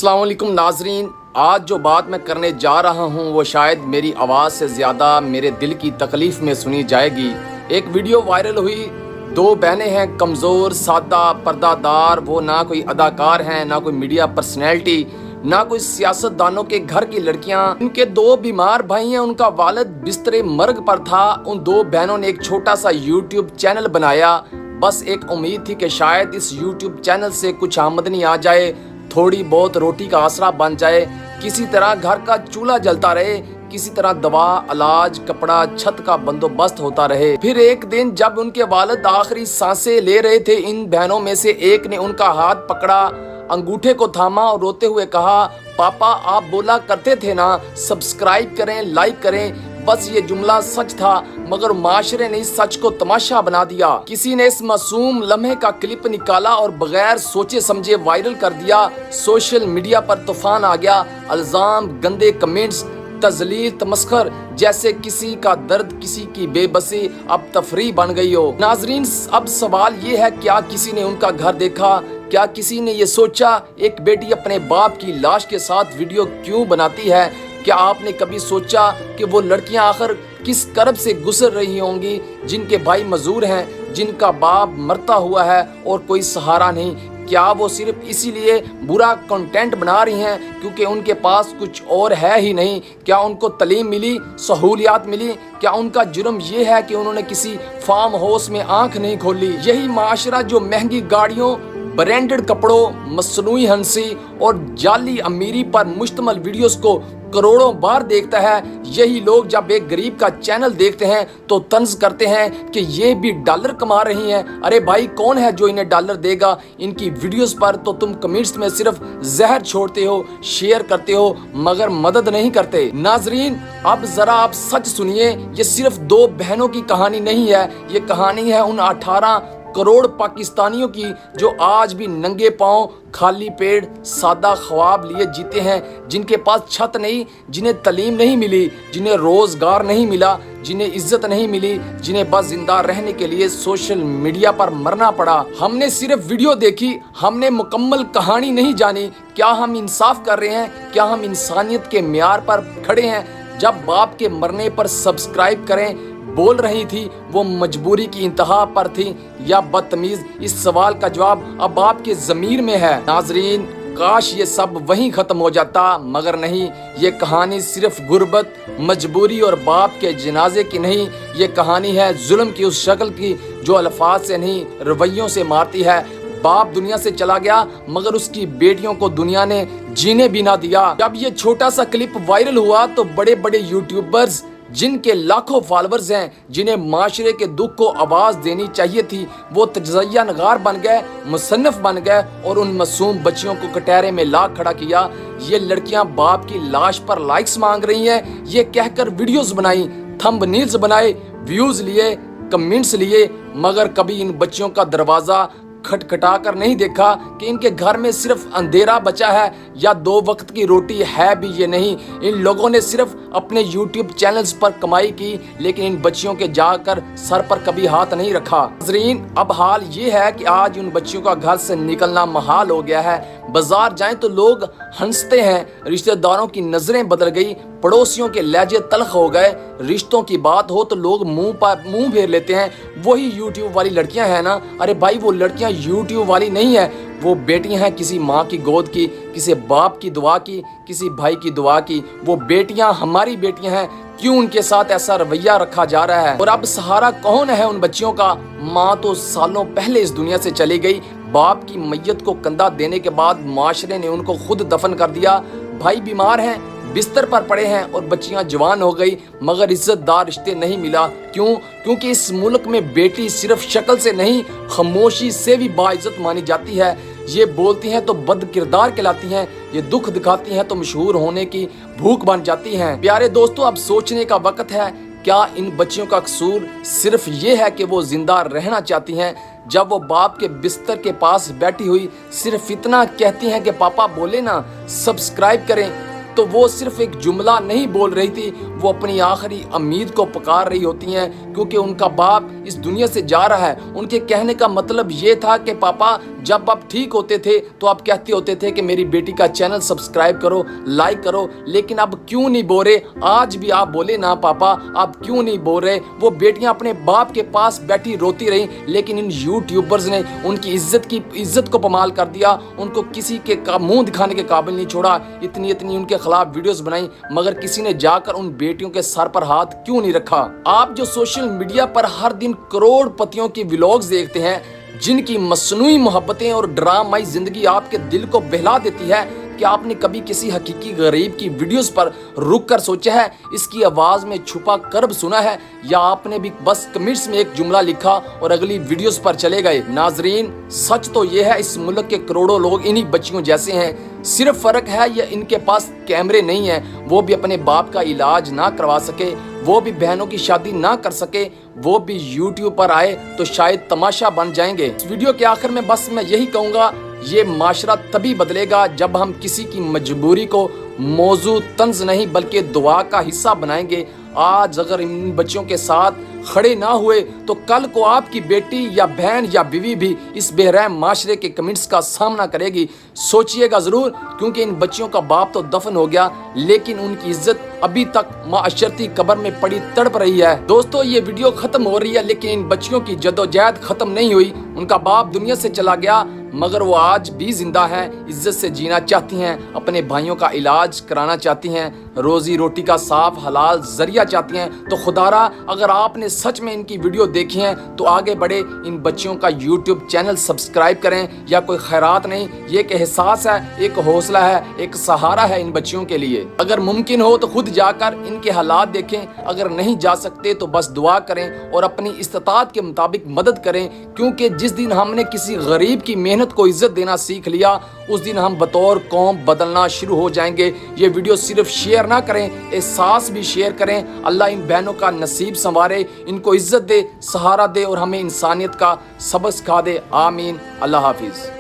अस्सलाम वालेकुम नाजरीन, आज जो बात मैं करने जा रहा हूँ वो शायद मेरी आवाज़ से ज़्यादा मेरे दिल की तकलीफ़ में सुनी जाएगी। एक वीडियो वायरल हुई, दो बहनें हैं कमज़ोर, सादा, पर्दादार। वो ना कोई अदाकार हैं, ना कोई मीडिया पर्सनैलिटी, ना कोई सियासतदानों के घर की लड़कियां। उनके दो बीमार भाई हैं, उनका वालिद बिस्तरे मर्ग पर था। उन दो बहनों ने एक छोटा सा यूट्यूब चैनल बनाया। बस एक उम्मीद थी कि शायद इस यूट्यूब चैनल से कुछ आमदनी आ जाए, थोड़ी बहुत रोटी का आसरा बन जाए, किसी तरह घर का चूल्हा जलता रहे, किसी तरह दवा, इलाज, कपड़ा, छत का बंदोबस्त होता रहे। फिर एक दिन जब उनके वालिद आखिरी सांसें ले रहे थे, इन बहनों में से एक ने उनका हाथ पकड़ा, अंगूठे को थामा और रोते हुए कहा, पापा आप बोला करते थे ना सब्सक्राइब करें, लाइक करें। बस ये जुमला सच था, मगर माशरे ने इस सच को तमाशा बना दिया। किसी ने इस मासूम लम्हे का क्लिप निकाला और बगैर सोचे समझे वायरल कर दिया। सोशल मीडिया पर तूफान आ गया, इल्जाम, गंदे कमेंट्स, तजलील, तमस्खर, जैसे किसी का दर्द, किसी की बेबसी अब तफरी बन गई हो। नाजरीन, अब सवाल ये है, क्या किसी ने उनका घर देखा? क्या किसी ने ये सोचा एक बेटी अपने बाप की लाश के साथ वीडियो क्यों बनाती है? क्या आपने कभी सोचा कि वो लड़कियां आखिर किस करब से गुजर रही होंगी, जिनके भाई मजदूर हैं, जिनका बाप मरता हुआ है और कोई सहारा नहीं? क्या वो सिर्फ इसीलिए बुरा कंटेंट बना रही हैं क्योंकि उनके पास कुछ और है ही नहीं? क्या उनको तालीम मिली, सहूलियात मिली? क्या उनका जुर्म ये है कि उन्होंने किसी फार्म हाउस में आंख नहीं खोली? यही माशरा जो महंगी गाड़ियों, ब्रांडेड कपड़ों, मसनूई हंसी और जाली अमीरी पर मुश्तमल वीडियोस को करोड़ों बार देखता है, यही लोग जब एक गरीब का चैनल देखते हैं तो तंज करते हैं कि ये भी डॉलर कमा रही हैं। अरे भाई, कौन है जो इन्हें डॉलर देगा इनकी वीडियोस पर? तो तुम कमेंट्स में सिर्फ जहर छोड़ते हो, शेयर करते हो, मगर मदद नहीं करते। नाजरीन, अब जरा आप सच सुनिए, ये सिर्फ दो बहनों की कहानी नहीं है, ये कहानी है उन 18 करोड़ पाकिस्तानियों की जो आज भी नंगे पांव, खाली पेट, सादा ख्वाब लिए जीते हैं, जिनके पास छत नहीं, जिन्हें तालीम नहीं मिली, जिन्हें रोजगार नहीं मिला, जिन्हें इज्जत नहीं मिली, जिन्हें बस जिंदा रहने के लिए सोशल मीडिया पर मरना पड़ा। हमने सिर्फ वीडियो देखी, हमने मुकम्मल कहानी नहीं जानी। क्या हम इंसाफ कर रहे हैं? क्या हम इंसानियत के म्यार पर खड़े हैं? जब बाप के मरने पर सब्सक्राइब करें बोल रही थी, वो मजबूरी की इंतहा पर थी या बदतमीज? इस सवाल का जवाब अब आपके ज़मीर में है। नाजरीन, काश ये सब वहीं खत्म हो जाता, मगर नहीं। ये कहानी सिर्फ गुर्बत, मजबूरी और बाप के जनाजे की नहीं, ये कहानी है जुल्म की उस शक्ल की जो अल्फाज से नहीं रवैयों से मारती है। बाप दुनिया से चला गया, मगर उसकी बेटियों को दुनिया ने जीने भी ना दिया। जब ये छोटा सा क्लिप वायरल हुआ तो बड़े बड़े यूट्यूबर्स, जिनके लाखों फॉलोअर्स हैं, जिन्हें माशरे के दुख को आवाज़ देनी चाहिए थी, वो तजज़िया नगार बन गए, मुसन्नफ बन गए और उन मासूम बच्चियों को कटहरे में ला खड़ा किया। ये लड़कियां बाप की लाश पर लाइक्स मांग रही हैं, ये कहकर वीडियोस बनाई, थंबनेल्स बनाए, व्यूज़ लिए, कमेंट्स लिए, मगर कभी इन बच्चियों का दरवाज़ा खटखटा कर नहीं देखा कि इनके घर में सिर्फ अंधेरा बचा है या दो वक्त की रोटी है भी ये नहीं। इन लोगों ने सिर्फ अपने यूट्यूब चैनल्स पर कमाई की, लेकिन इन बच्चियों के जाकर सर पर कभी हाथ नहीं रखा। नाज़रीन, अब हाल ये है कि आज उन बच्चियों का घर से निकलना महाल हो गया है। बाजार जाएं तो लोग हंसते हैं, रिश्तेदारों की नजरें बदल गई, पड़ोसियों के लहजे तल्ख हो गए, रिश्तों की बात हो तो लोग मुंह फेर लेते हैं। वही यूट्यूब वाली लड़कियां हैं ना? अरे भाई, वो लड़कियां यूट्यूब वाली नहीं है, वो बेटियां हैं किसी माँ की गोद की, किसी बाप की दुआ की, किसी भाई की दुआ की। वो बेटियां हमारी बेटियां हैं। क्यों उनके साथ ऐसा रवैया रखा जा रहा है? और अब सहारा कौन है उन बच्चियों का? माँ तो सालों पहले इस दुनिया से चली गई। बाप की मैयत को कंधा देने के बाद माशरे ने उनको खुद दफन कर दिया। भाई बीमार हैं, बिस्तर पर पड़े हैं और बच्चियां जवान हो गई, मगर इज्जतदार रिश्ते नहीं मिला। क्यों? क्योंकि इस मुल्क में बेटी सिर्फ शक्ल से नहीं, खामोशी से भी बाइज्जत मानी जाती है। ये बोलती हैं तो बद किरदार कहलाती हैं, ये दुख दिखाती हैं तो मशहूर होने की भूख बन जाती हैं। प्यारे दोस्तों, अब सोचने का वक्त है, क्या इन बच्चियों का कसूर सिर्फ ये है कि वो जिंदा रहना चाहती हैं? जब वो बाप के बिस्तर के पास बैठी हुई सिर्फ इतना कहती हैं कि पापा बोले ना सब्सक्राइब करें, तो वो सिर्फ एक जुमला नहीं बोल रही थी, وہ اپنی آخری امید کو پکار رہی ہوتی ہیں کیونکہ ان کا باپ اس دنیا سے جا رہا ہے۔ ان کے کہنے کا مطلب یہ تھا کہ پاپا جب آپ ٹھیک ہوتے تھے تو آپ کہتے ہوتے تھے کہ میری بیٹی کا چینل سبسکرائب کرو، لائک کرو، لیکن اب کیوں نہیں بول رہے؟ آج بھی آپ بولے نا پاپا، آپ کیوں نہیں بول رہے؟ وہ بیٹیاں اپنے باپ کے پاس بیٹھی روتی رہیں، لیکن ان یوٹیوبرز نے ان کی عزت کو پامال کر دیا، ان کو کسی کے منہ دکھانے کے قابل نہیں چھوڑا۔ اتنی ان کے خلاف ویڈیوز بنائیں، مگر کسی نے جا کر ان بیٹیوں کے سر پر ہاتھ کیوں نہیں رکھا؟ آپ جو سوشل میڈیا پر ہر دن کروڑ پتیوں کی ولاگز دیکھتے ہیں، جن کی مصنوعی محبتیں اور ڈرامائی زندگی آپ کے دل کو بہلا دیتی ہے، کہ آپ نے کبھی کسی حقیقی غریب کی ویڈیوز پر رک کر سوچا ہے اس کی آواز میں چھپا کرب سنا ہے، یا آپ نے بھی بس کمنٹس میں ایک جملہ لکھا اور اگلی ویڈیوز پر چلے گئے؟ ناظرین، سچ تو یہ ہے اس ملک کے کروڑوں لوگ انہی بچیوں جیسے ہیں، صرف فرق ہے یہ ان کے پاس کیمرے نہیں ہیں، وہ بھی اپنے باپ کا علاج نہ کروا سکے، وہ بھی بہنوں کی شادی نہ کر سکے، وہ بھی یوٹیوب پر آئے تو شاید تماشا بن جائیں گے۔ اس ویڈیو کے آخر میں بس میں یہی کہوں گا، یہ معاشرہ تبھی بدلے گا جب ہم کسی کی مجبوری کو موضوع طنز نہیں بلکہ دعا کا حصہ بنائیں گے۔ آج اگر ان بچوں کے ساتھ کھڑے نہ ہوئے تو کل کو آپ کی بیٹی یا بہن یا بیوی بھی اس بے رحم معاشرے کے کمنٹس کا سامنا کرے گی۔ سوچئے گا ضرور، کیونکہ ان بچیوں کا باپ تو دفن ہو گیا، لیکن ان کی عزت ابھی تک معاشرتی قبر میں پڑی تڑپ رہی ہے۔ دوستو، یہ ویڈیو ختم ہو رہی ہے، لیکن ان بچیوں کی جدوجہد ختم نہیں ہوئی۔ ان کا باپ دنیا سے چلا گیا، مگر وہ آج بھی زندہ ہیں، عزت سے جینا چاہتی ہیں، اپنے بھائیوں کا علاج کرانا چاہتی ہیں، روزی روٹی کا صاف حلال ذریعہ چاہتی ہیں۔ تو خدا را، اگر آپ نے سچ میں ان کی ویڈیو دیکھی ہیں تو آگے بڑھے، ان بچیوں کا یوٹیوب چینل سبسکرائب کریں۔ یا کوئی خیرات نہیں، یہ ایک احساس ہے، ایک حوصلہ ہے، ایک سہارا ہے ان بچیوں کے لیے۔ اگر ممکن ہو تو خود جا کر ان کے حالات دیکھیں، اگر نہیں جا سکتے تو بس دعا کریں اور اپنی استطاعت کے مطابق مدد کریں، کیونکہ جس دن ہم نے کسی غریب کی محنت کو عزت دینا سیکھ لیا، اس دن ہم بطور قوم بدلنا شروع ہو جائیں گے۔ یہ ویڈیو صرف شیئر نہ کریں، احساس بھی شیئر کریں۔ اللہ ان بہنوں کا نصیب سنوارے، ان کو عزت دے، سہارا دے اور ہمیں انسانیت کا سبق سکھا دے۔ آمین۔ اللہ حافظ۔